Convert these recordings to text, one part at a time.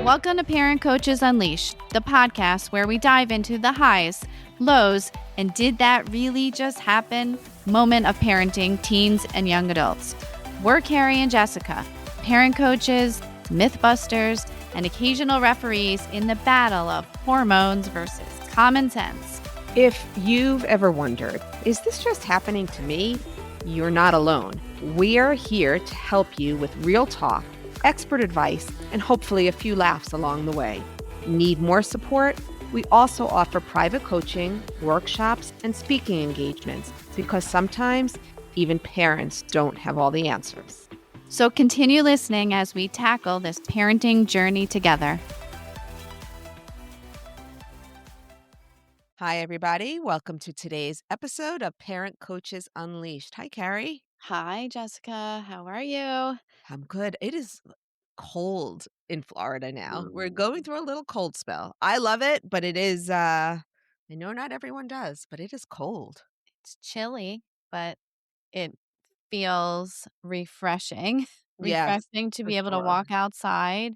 Welcome to Parent Coaches Unleashed, the podcast where we dive into the highs, lows, and did that really just happen moment of parenting teens and young adults. We're Carrie and Jessica, parent coaches, mythbusters, and occasional referees in the battle of hormones versus common sense. If you've ever wondered, is this just happening to me? You're not alone. We're here to help you with real talk, expert advice, and hopefully a few laughs along the way. Need more support? We also offer private coaching, workshops, and speaking engagements because sometimes even parents don't have all the answers. So continue listening as we tackle this parenting journey together. Hi, everybody. Welcome to today's episode of Parent Coaches Unleashed. Hi, Carrie. Hi, Jessica. How are you? I'm good. It is cold in Florida now. We're going through a little cold spell. I love it, but it is, I know not everyone does, but it is cold. It's chilly, but it feels refreshing. Yes, Refreshing to for be able to sure. walk outside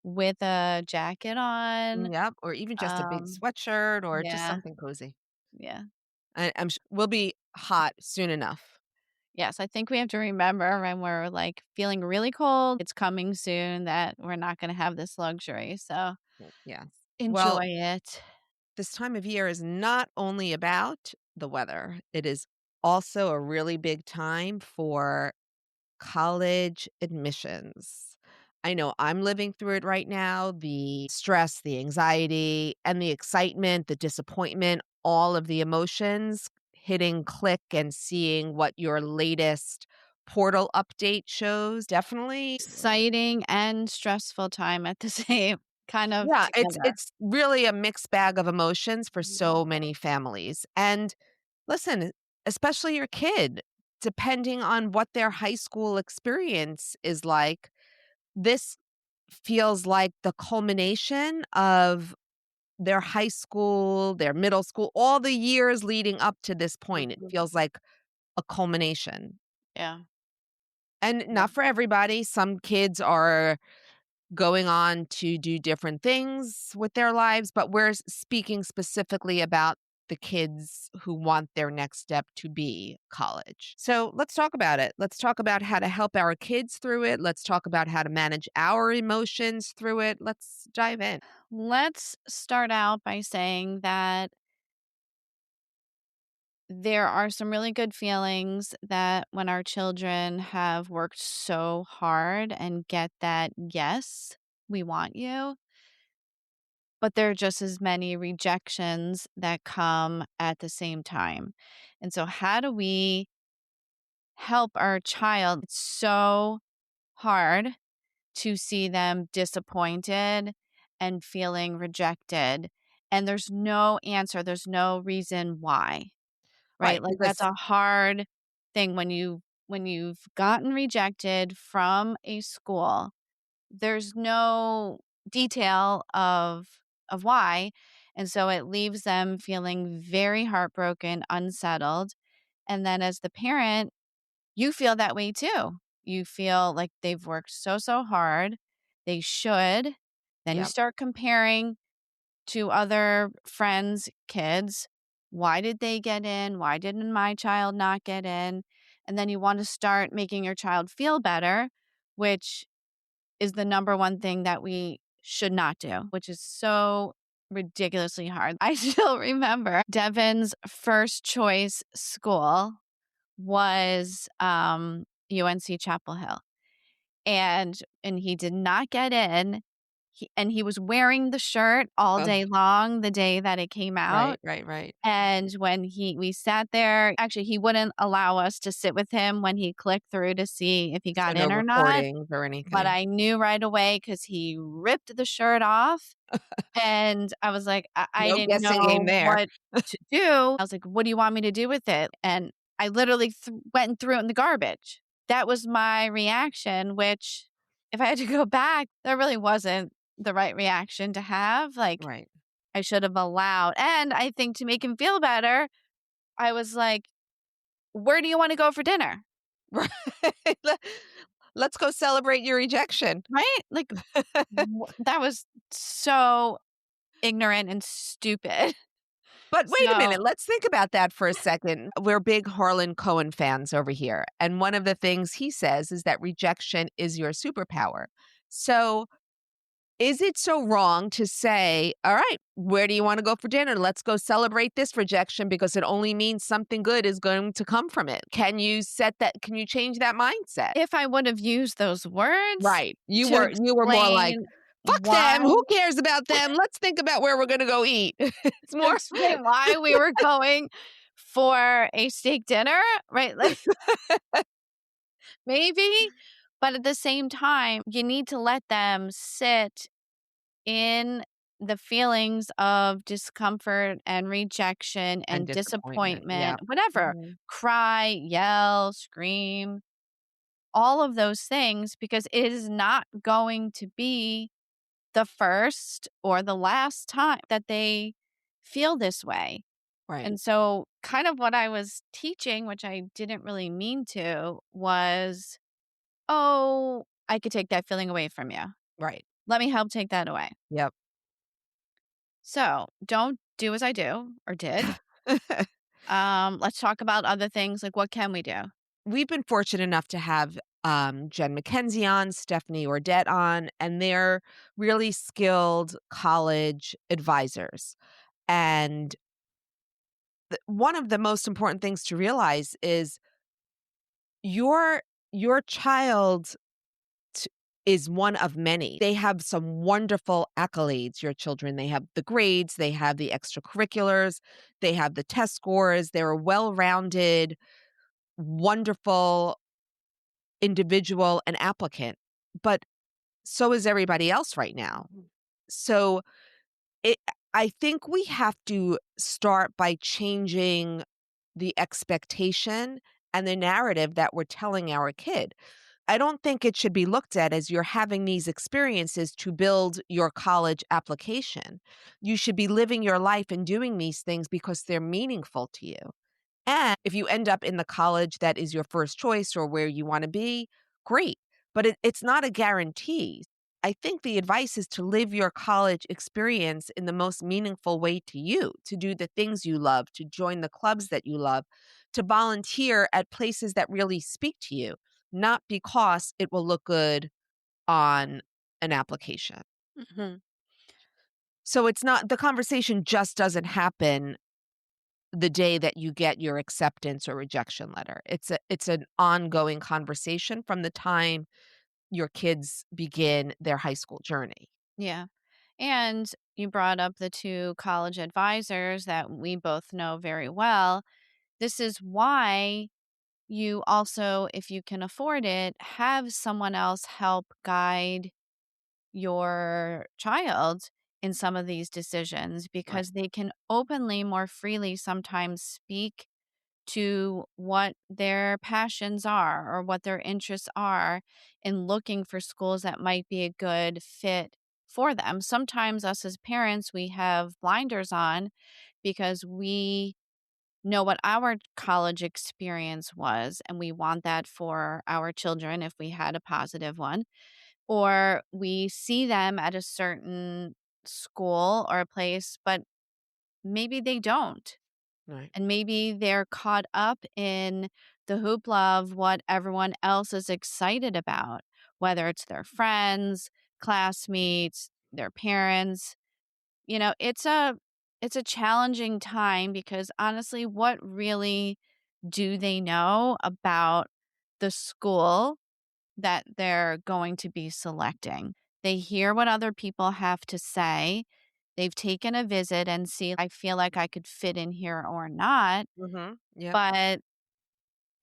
with a jacket on. Yep, or even just a big Um, sweatshirt or just yeah, something cozy. yeah. We'll be hot soon enough. Yes, I think we have to remember when we're like feeling really cold, it's coming soon that we're not going to have this luxury. So Yes. Well, enjoy it. this time of year is not only about the weather, it is also a really big time for college admissions. I know I'm living through it right now. The stress, the anxiety, and the excitement, the disappointment, all of the emotions hitting click and seeing what your latest portal update shows. Definitely. Exciting and stressful time at the same kind of Yeah, together. it's really a mixed bag of emotions for Mhm. so many families. And listen, especially your kid, depending on what their high school experience is like, this feels like the culmination of their high school, their middle school, all the years leading up to this point. It Mhm. feels like a culmination. Yeah. And Yeah. not for everybody. Some kids are going on to do different things with their lives, but we're speaking specifically about the kids who want their next step to be college. So let's talk about it. Let's talk about how to help our kids through it. Let's talk about how to manage our emotions through it. Let's dive in. Let's start out by saying that there are some really good feelings that when our children have worked so hard and get that, yes, we want you, but there are just as many rejections that come at the same time. And so, how do we help our child? It's so hard to see them disappointed and feeling rejected. And there's no answer, there's no reason why. Right? Right. Like, that's Because, a hard thing when you've gotten rejected from a school, there's no detail of why, and so it leaves them feeling very heartbroken, unsettled, and then as the parent, you feel that way too. You feel like they've worked so, so hard, they should, then you yeah, start comparing to other friends' kids. Why did they get in? Why didn't my child not get in? And then you want to start making your child feel better, which is the number one thing that we should not do, which is so ridiculously hard. I still remember Devin's first choice school was UNC Chapel Hill. And he did not get in. He was wearing the shirt all ugh, day long the day that it came out, right, right, right. and when we sat there actually, he wouldn't allow us to sit with him when he clicked through to see if he So got no in or not, recordings or but anything. I knew right away because he ripped the shirt off, and I was like, I No didn't guessing game know there. what to do. I was like, "What do you want me to do with it?" And I literally went and threw it in the garbage. That was my reaction, which if I had to go back, that really wasn't the right reaction to have. Like, Right. I should have allowed, and I think to make him feel better, I was like, "Where do you wanna go for dinner?" Right. Let's go celebrate your rejection. Right? Like, that was so ignorant and stupid. But wait a So minute, let's think about that for a second. We're big Harlan Cohen fans over here, and one of the things he says is that rejection is your superpower. So, is it so wrong to say, "All right, where do you wanna go for dinner? Let's go celebrate this rejection because it only means something good is going to come from it." Can you change that mindset? if I would have used those words Right. to You were more like, explain "Fuck why them, who cares about them? Let's think about where we're gonna go eat." It's to more explain why we were going for a steak dinner, right? Like, maybe, but at the same time, you need to let them sit in the feelings of discomfort and rejection and and disappointment, yeah. disappointment, whatever. Mhm. Cry, yell, scream, all of those things, because it is not going to be the first or the last time that they feel this way. Right, And so, kind of what I was teaching, which I didn't really mean to, was, oh, I could take that feeling away from you. right. Let me help take that away. Yep. So, don't do as I do or did. Let's talk about other things. Like, what can we do? We've been fortunate enough to have, Jen McKenzie on, Stephanie Ordette on, and they're really skilled college advisors, and one of the most important things to realize is your your child t is one of many. They have some wonderful accolades, your children. They have the grades, they have the extracurriculars, they have the test scores. They're a well-rounded, wonderful individual and applicant, but so is everybody else right now. So, it I think we have to start by changing the expectation and the narrative that we're telling our kid. I don't think it should be looked at as you're having these experiences to build your college application. You should be living your life and doing these things because they're meaningful to you. And if you end up in the college that is your first choice or where you want to be, great. But it's not a guarantee. I think the advice is to live your college experience in the most meaningful way to you, to do the things you love, to join the clubs that you love, to volunteer at places that really speak to you, not because it will look good on an application. Mhm. So it's not the conversation just doesn't happen the day that you get your acceptance or rejection letter. It's an ongoing conversation from the time your kids begin their high school journey. Yeah. And you brought up the two college advisors that we both know very well. This is why you also, if you can afford it, have someone else help guide your child in some of these decisions, Right. because they can openly, more freely sometimes speak to what their passions are or what their interests are in looking for schools that might be a good fit for them. Sometimes, us as parents, we have blinders on because we know what our college experience was and we want that for our children if we had a positive one, or we see them at a certain school or a place, but maybe they don't. Right. And maybe they're caught up in the hoopla of what everyone else is excited about, whether it's their friends, classmates, their parents. It's a challenging time because honestly, what really do they know about the school that they're going to be selecting? They hear what other people have to say. They've taken a visit and see, I feel like I could fit in here or not, Mhm. Yep. but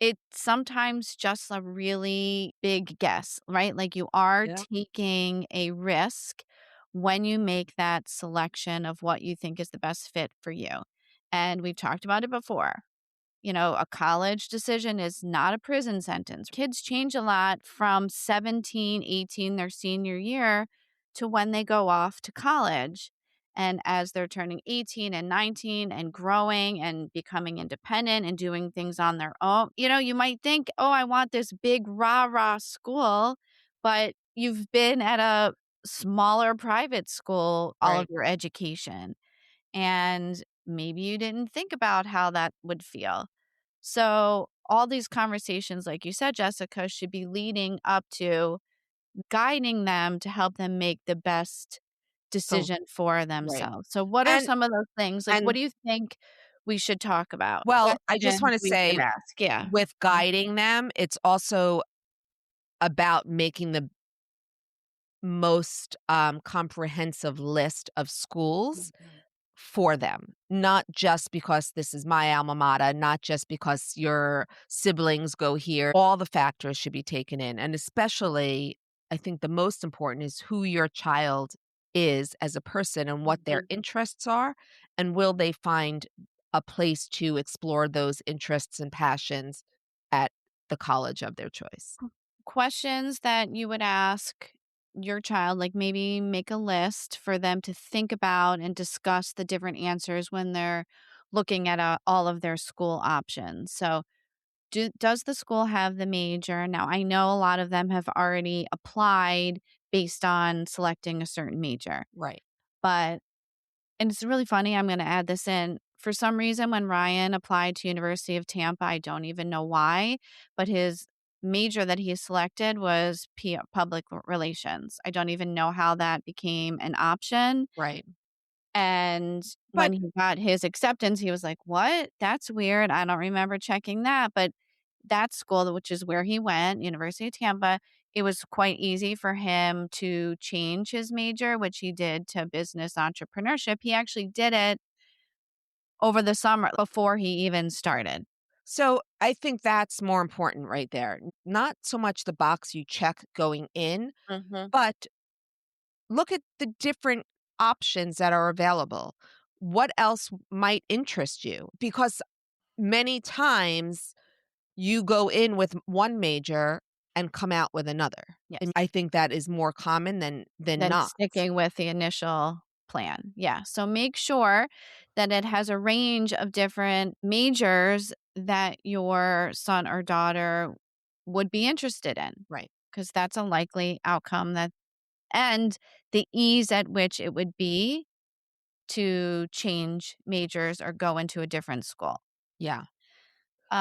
it's sometimes just a really big guess, right? Like, you are Yep. taking a risk when you make that selection of what you think is the best fit for you. And we've talked about it before. A college decision is not a prison sentence. Kids change a lot from 17, 18, their senior year, to when they go off to college. And as they're turning 18 and 19 and growing and becoming independent and doing things on their own, you might think, oh, I want this big rah rah school, but you've been at a smaller private school all of Right. your education. And maybe you didn't think about how that would feel. So, all these conversations, like you said, Jessica, should be leading up to guiding them to help them make the best The decision for right. themselves. So, what are And some of those things? Like, what and do you think we should talk about? well, I just Questions wanna we say should ask. Yeah. with guiding them, it's also about making the most, comprehensive list of schools Mhm. for them, not just because this is my alma mater, not just because your siblings go here. All the factors should be taken in, and especially, I think the most important is who your child is as a person and what their Mhm. interests are, and will they find a place to explore those interests and passions at the college of their choice. Questions that you would ask your child, like maybe make a list for them to think about and discuss the different answers when they're looking at all of their school options. So, does the school have the major? Now, I know a lot of them have already applied based on selecting a certain major, Right, but and it's really funny, I'm gonna add this in. For some reason, when Ryan applied to University of Tampa, I don't even know why, but his major that he selected was public relations. I don't even know how that became an option, right. and when But he got his acceptance, he was like, "What? That's weird. I don't remember checking that." But that school, which is where he went, University of Tampa, it was quite easy for him to change his major, which he did to business entrepreneurship. He actually did it over the summer before he even started. so I think that's more important right there. Not so much the box you check going in, Mhm. but look at the different options that are available. What else might interest you? Because many times you go in with one major and come out with another. Yes. And I think that is more common than Than not. sticking with the initial plan. Yeah. So make sure that it has a range of different majors that your son or daughter would be interested in, Right. because that's a likely outcome that and the ease at which it would be to change majors or go into a different school. Yeah.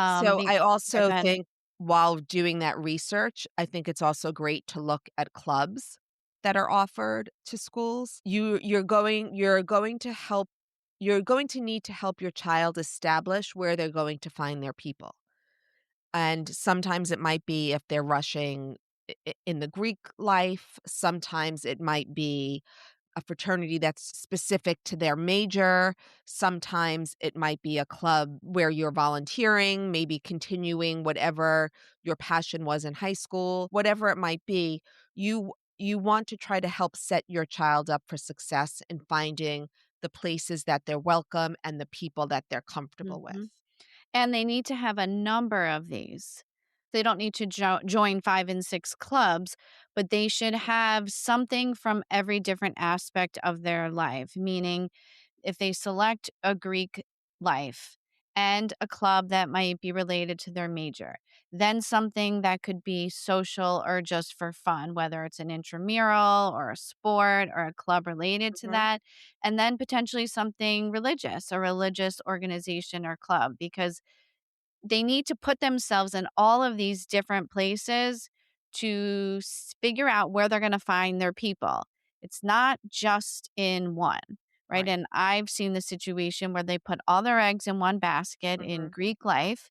So Make I sorry, also go ahead. think while doing that research, I think it's also great to look at clubs that are offered to schools. You're going to need to help your child establish where they're going to find their people. And sometimes it might be if they're rushing in the Greek life, sometimes it might be a fraternity that's specific to their major. Sometimes it might be a club where you're volunteering, maybe continuing whatever your passion was in high school. Whatever it might be, you want to try to help set your child up for success in finding the places that they're welcome and the people that they're comfortable with. Mhm. And they need to have a number of these. They don't need to join 5 and 6 clubs, but they should have something from every different aspect of their life, meaning if they select a Greek life and a club that might be related to their major, then something that could be social or just for fun, whether it's an intramural or a sport or a club related to Mhm. that, and then potentially something religious, a religious organization or club, because they need to put themselves in all of these different places to figure out where they're going to find their people. It's not just in one, right? Right. And I've seen the situation where they put all their eggs in one basket in Mhm. Greek life,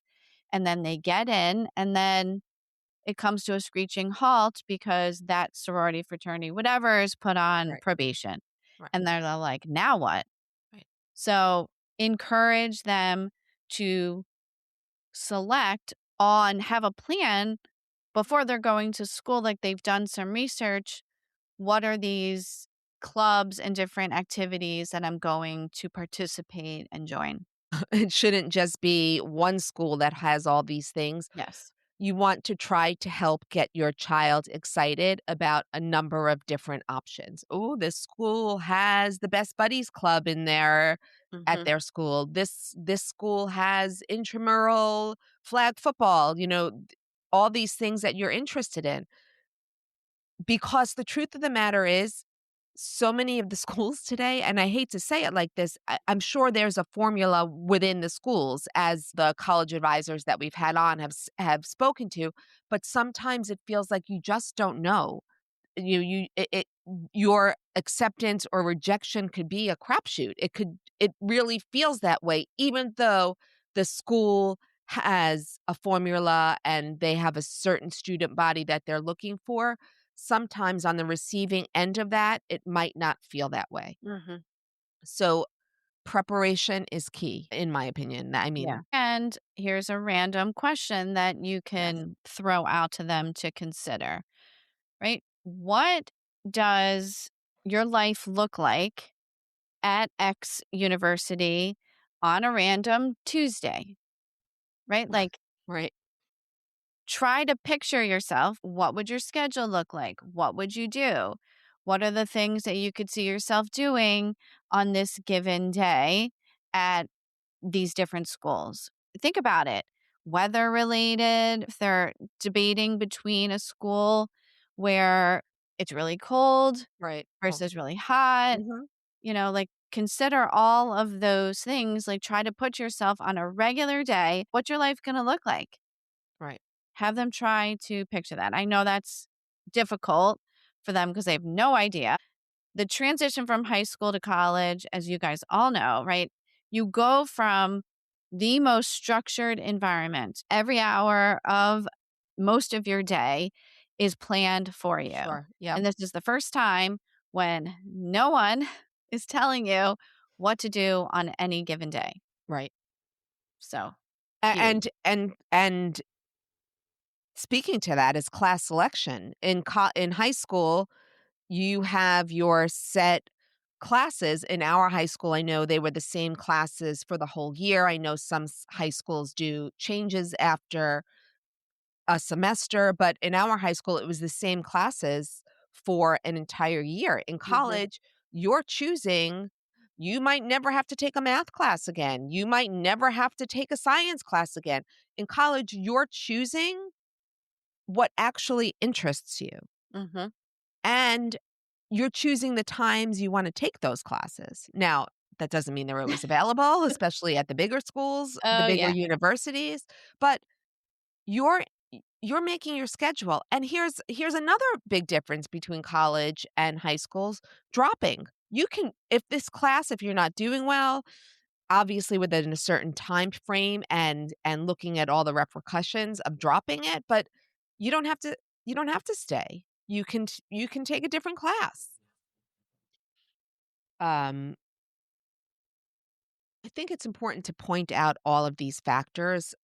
and then they get in, and then it comes to a screeching halt because that sorority, fraternity, whatever is put on Right. probation. Right. And they're like, now what? Right. So encourage them to select on have a plan before they're going to school, like they've done some research. What are these clubs and different activities that I'm going to participate and join? It shouldn't just be one school that has all these things. Yes. you want to try to help get your child excited about a number of different options. Oh, this school has the best buddies club in there at Mhm. their school. This school has intramural flag football, all these things that you're interested in. Because the truth of the matter is, so many of the schools today, and I hate to say it like this, I'm sure there's a formula within the schools, as the college advisors that we've had on have spoken to, but sometimes it feels like you just don't know. Your acceptance or rejection could be a crapshoot. It really feels that way, even though the school has a formula and they have a certain student body that they're looking for. Sometimes on the receiving end of that, it might not feel that way. Mhm. So preparation is key, in my opinion. I Yeah. mean, And here's a random question that you yes, can throw out to them to consider, right? What does your life look like at X university on a random Tuesday, right? Like, right, try to picture yourself. What would your schedule look like? What would you do? What are the things that you could see yourself doing on this given day at these different schools? Think about it. Weather related, if they're debating between a school where it's really cold right. Oh, versus really hot, mhm, like consider all of those things. Like, try to put yourself on a regular day. What's your life going to look like? right, Have them try to picture that. I know that's difficult for them because they have no idea. The transition from high school to college, as you guys all know, right? You go from the most structured environment. Every hour of most of your day is planned for you. sure. Yep, And this is the first time when no one is telling you what to do on any given day. right. So, huge. And speaking to that is class selection. In high school, you have your set classes. In our high school, I know they were the same classes for the whole year. I know some high schools do changes after a semester, but in our high school, it was the same classes for an entire year. In Mhm. college, you're choosing. You might never have to take a math class again. You might never have to take a science class again. In college, you're choosing what actually interests you. Mhm. And you're choosing the times you wanna take those classes. Now, that doesn't mean they're always available, especially at the bigger schools, the Oh, bigger yeah. universities, but you're you're making your schedule. And here's another big difference between college and high schools: dropping. You can, if you're not doing well, obviously within a certain time frame and looking at all the repercussions of dropping it, but you don't have to you don't have to stay. You can take a different class. Um, I think it's important to point out all of these factors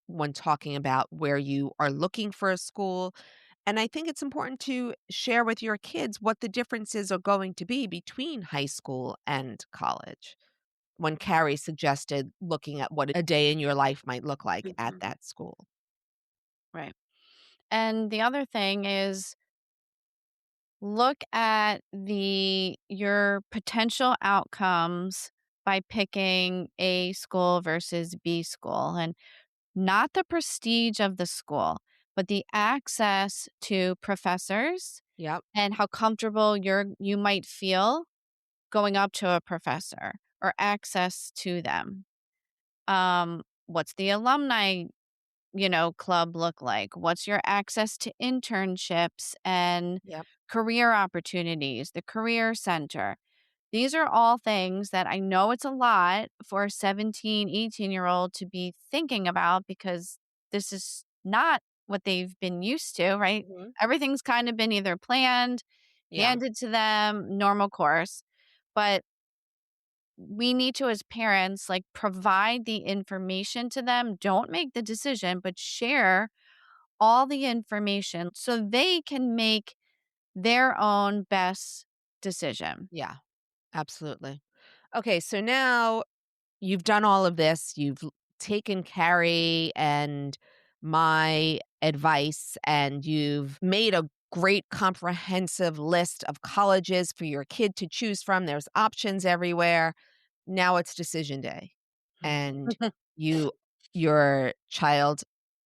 when talking about where you are looking for a school. And I think it's important to share with your kids what the differences are going to be between high school and college. When Carrie suggested looking at what a day in your life might look like at Mhm. that school. Right. And the other thing is, look at the your potential outcomes by picking A school versus B school, and not the prestige of the school, but the access to professors Yep, and how comfortable you might feel going up to a professor or access to them. What's the alumni club look like? What's your access to internships and yep, career opportunities, the career center? These are all things that I know it's a lot for a 17, 18-year-old to be thinking about because this is not what they've been used to, right? mhm, Everything's kind of been either planned, yeah, handed to them, normal course. But we need to, as parents, like, provide the information to them. Don't make the decision, but share all the information so they can make their own best decision. yeah, absolutely. Okay, so now you've done all of this. You've taken Carrie and my advice and you've made a great comprehensive list of colleges for your kid to choose from. There's options everywhere. Now it's decision day. And you your child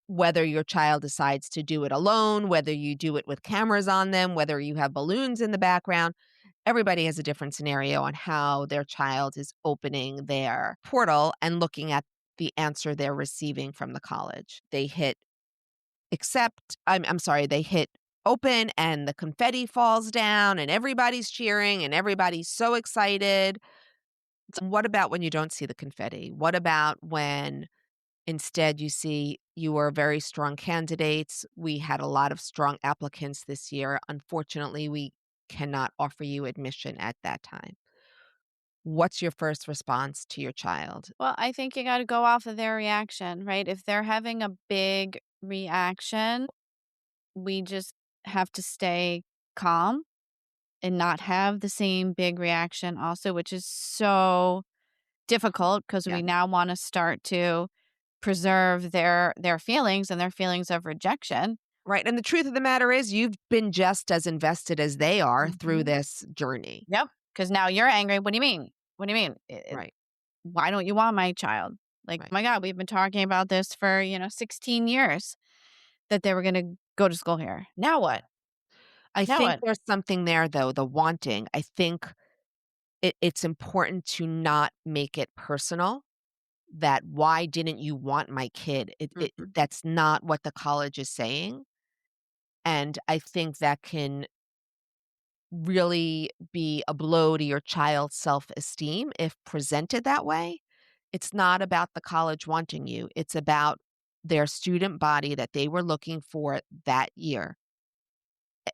whether your child decides to do it alone, whether you do it with cameras on them, whether you have balloons in the background, everybody has a different scenario on how their child is opening their portal and looking at the answer they're receiving from the college. They hit accept I'm sorry, they hit open and the confetti falls down and everybody's cheering and everybody's so excited. What about when you don't see the confetti? What about when instead you see you were very strong candidates? We had a lot of strong applicants this year. Unfortunately, we cannot offer you admission at that time. What's your first response to your child? Well, I think you gotta go off of their reaction, right? If they're having a big reaction, we just have to stay calm and not have the same big reaction also, which is so difficult because Yeah. we now wanna start to preserve their feelings and their feelings of rejection. Right, and the truth of the matter is you've been just as invested as they are through Mhm. this journey. Yep. Because now you're angry. What do you mean? What do you mean? Right, Why don't you want my child? Like, right. my god, we've been talking about this for, 16 years that they were gonna go to school here. Now what? I Now think what? there's something there though, the wanting. I think it's important to not make it personal, that, "Why didn't you want my kid?" Mhm. That's not what the college is saying, and I think that can really be a blow to your child's self-esteem if presented that way. It's not about the college wanting you, it's about their student body that they were looking for that year.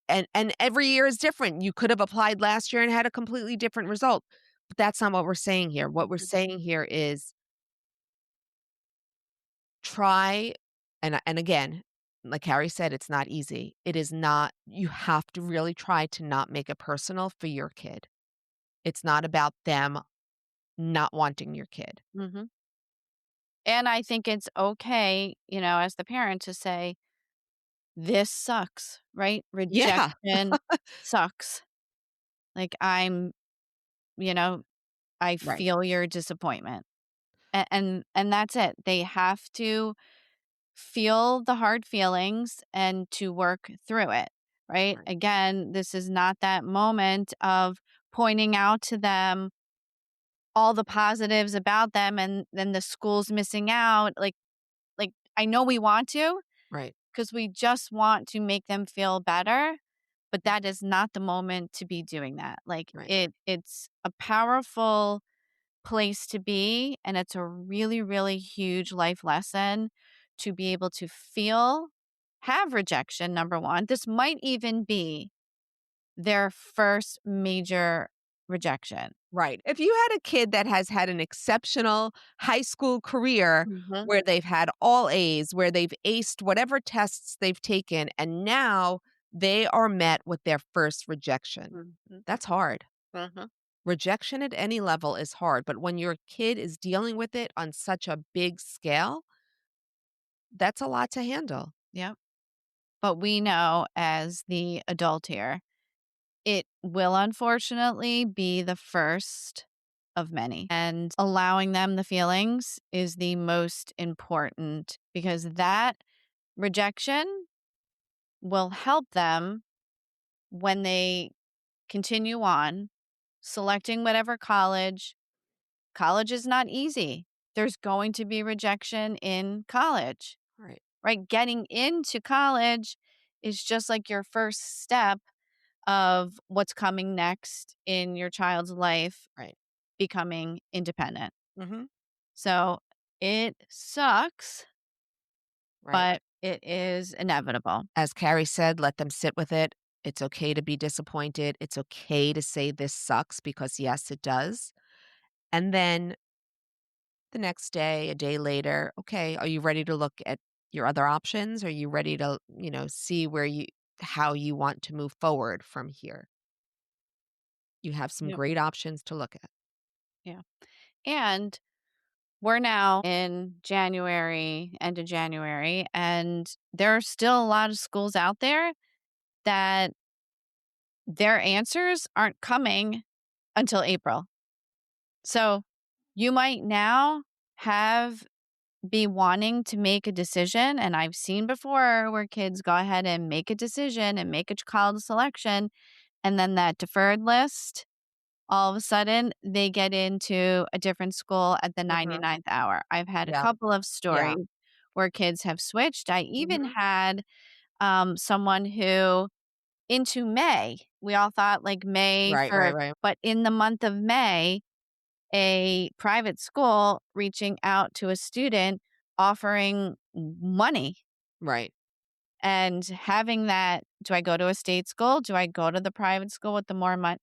And every year is different. You could have applied last year and had a completely different result, but that's not what we're saying here. What we're Mhm. saying here is try and again, like Harry said, it's not easy. It is not you have to really try to not make it personal for your kid. It's not about them not wanting your kid. Mhm. And I think it's okay, as the parent to say, "This sucks," right? Yeah, Rejection sucks. Like, you know, I right, feel your disappointment. And that's it. They have to feel the hard feelings and to work through it, right? right, Again, this is not that moment of pointing out to them all the positives about them and then the school's missing out. Like I know we want to right, because we just want to make them feel better, but that is not the moment to be doing that. Like right, it's a powerful place to be, and it's a really, really huge life lesson to be able to have rejection, number 1. This might even be their first major rejection. right. If you had a kid that has had an exceptional high school career Mhm, where they've had all A's, where they've aced whatever tests they've taken, and now they are met with their first rejection, mhm, that's hard. mhm. Rejection at any level is hard, but when your kid is dealing with it on such a big scale, that's a lot to handle. Yep. But we know as the adult here, it will unfortunately be the first of many, and allowing them the feelings is the most important because that rejection will help them when they continue on selecting whatever college. College is not easy. There's going to be rejection in college, Right, right? Getting into college is just like your first step of what's coming next in your child's life, right, becoming independent. mhm, So it sucks, right. but it is inevitable. As Carrie said, let them sit with it. It's okay to be disappointed. It's okay to say this sucks because yes, it does. And then the next day, a day later, okay, are you ready to look at your other options? Are you ready to, see how you want to move forward from here? You have some Yep. great options to look at. Yeah. And we're now in January, end of January, and there are still a lot of schools out there that their answers aren't coming until April. So you might now have be wanting to make a decision. And I've seen before where kids go ahead and make a decision and make a college selection. And then that deferred list, all of a sudden, they get into a different school at the Mhm. 99th hour. I've had a Yep. couple of Yeah. stories where kids have switched. I even Mhm. had someone who into May, we all thought like May Right, right, for, right. but in the month of May, a private school reaching out to a student offering money Right. and having that, do I go to a state school? Do I go to the private school with the more money?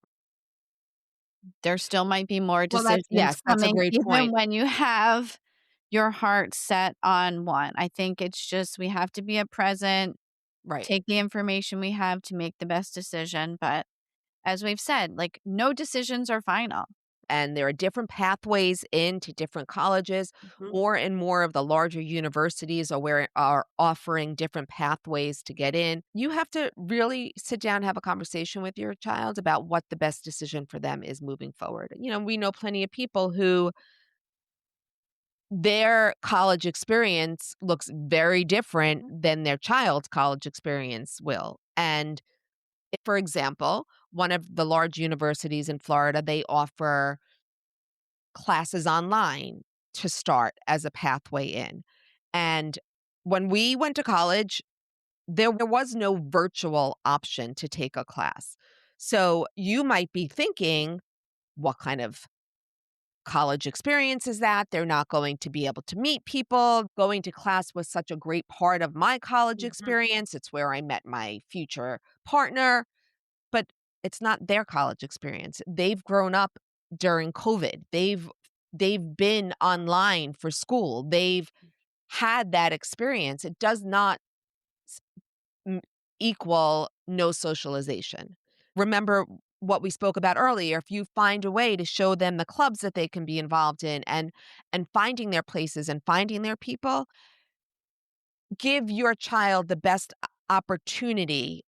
There still might be more Well, that's decisions yes, that's a coming great even point. when you have your heart set on one. I think it's just we have to be at present, Right. take the information we have to make the best decision, but as we've said, like, no decisions are final. And there are different pathways into different colleges. Mhm, More and more of the larger universities are offering different pathways to get in. You have to really sit down, have a conversation with your child about what the best decision for them is moving forward. We know plenty of people who their college experience looks very different mhm, than their child's college experience will. And for example, one of the large universities in Florida, they offer classes online to start as a pathway in. And when we went to college, there was no virtual option to take a class. So you might be thinking, what kind of college experience is that? They're not going to be able to meet people. Going to class was such a great part of my college mhm, experience. It's where I met my future partner. But it's not their college experience. They've grown up during COVID. They've been online for school. They've had that experience. It does not s m equal no socialization. Remember what we spoke about earlier, if you find a way to show them the clubs that they can be involved in and finding their places and finding their people, give your child the best opportunity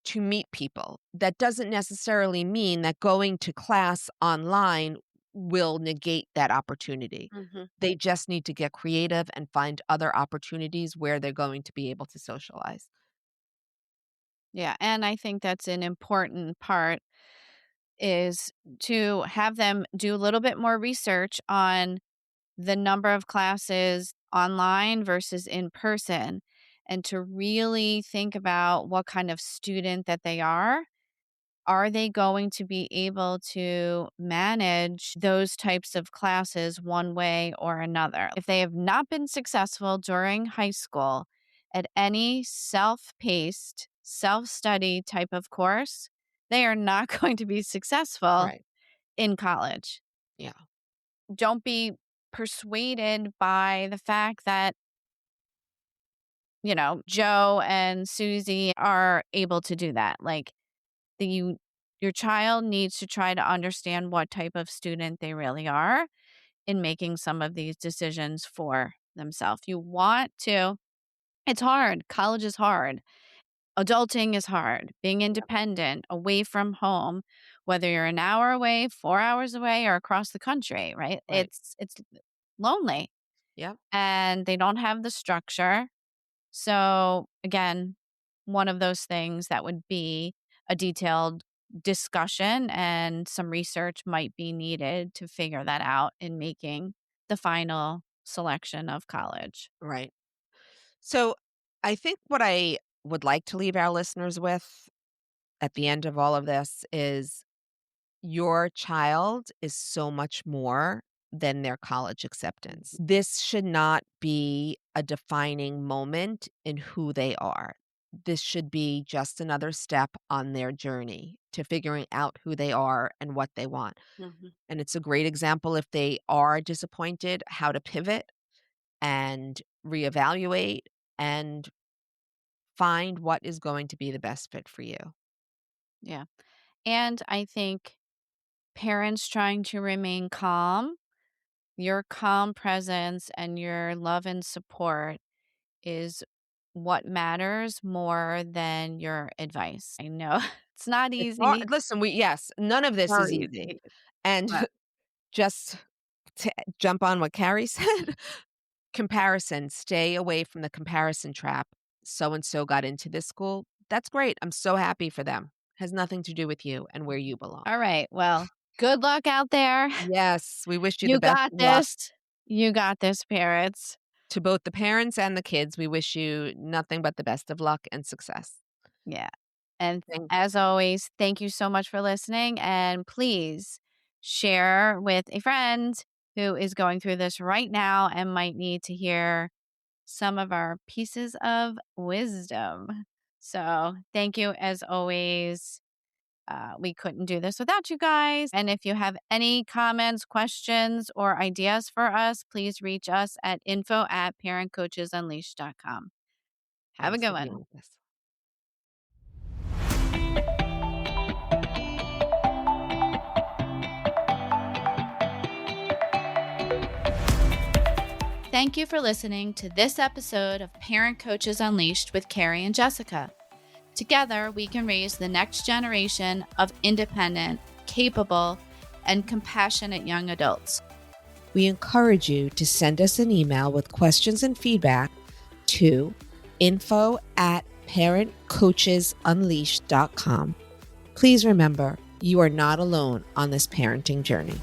to meet people. That doesn't necessarily mean that going to class online will negate that opportunity. mhm. They just need to get creative and find other opportunities where they're going to be able to socialize. Yeah, and I think that's an important part is to have them do a little bit more research on the number of classes online versus in person, and to really think about what kind of student that they are. Are they going to be able to manage those types of classes one way or another? If they have not been successful during high school at any self paced, self study type of course, they are not going to be successful Right. in college. Yeah. Don't be persuaded by the fact that, Joe and Susie are able to do that. Like, that your child needs to try to understand what type of student they really are in making some of these decisions for themselves. You want to It's hard. College is hard. Adulting is hard. Being Yep. independent, away from home, whether you're an hour away, 4 hours away, or across the country, right? Right. It's lonely, Yep. and they don't have the structure. So, again, one of those things that would be a detailed discussion and some research might be needed to figure that out in making the final selection of college. Right. So I think what I would like to leave our listeners with at the end of all of this is your child is so much more than their college acceptance. This should not be a defining moment in who they are. This should be just another step on their journey to figuring out who they are and what they want. Mhm. And it's a great example if they are disappointed, how to pivot and reevaluate and find what is going to be the best fit for you. Yeah. And I think parents trying to remain calm Your calm presence and your love and support is what matters more than your advice. I know it's not It's hard. easy Listen, yes, none of this or is easy. easy, And but just to jump on what Carrie said, comparison, stay away from the comparison trap. So and so got into this school. That's great. I'm so happy for them. Has nothing to do with you and where you belong. all right. Well, good luck out there. Yes, we wish you the You best got of luck. this. You got this, parents. To both the parents and the kids, we wish you nothing but the best of luck and success. Yeah. And Thank as always, thank you so much for listening. And please share with a friend who is going through this right now and might need to hear some of our pieces of wisdom. So thank you as always. We couldn't do this without you guys. And if you have any comments, questions, or ideas for us, please reach us at info@parentcoachesunleashed.com. Have a Thanks good for being one. with us. Thank you for listening to this episode of Parent Coaches Unleashed with Carrie and Jessica. Together, we can raise the next generation of independent, capable, and compassionate young adults. We encourage you to send us an email with questions and feedback to info@parentcoachesunleashed.com. Please remember, you are not alone on this parenting journey.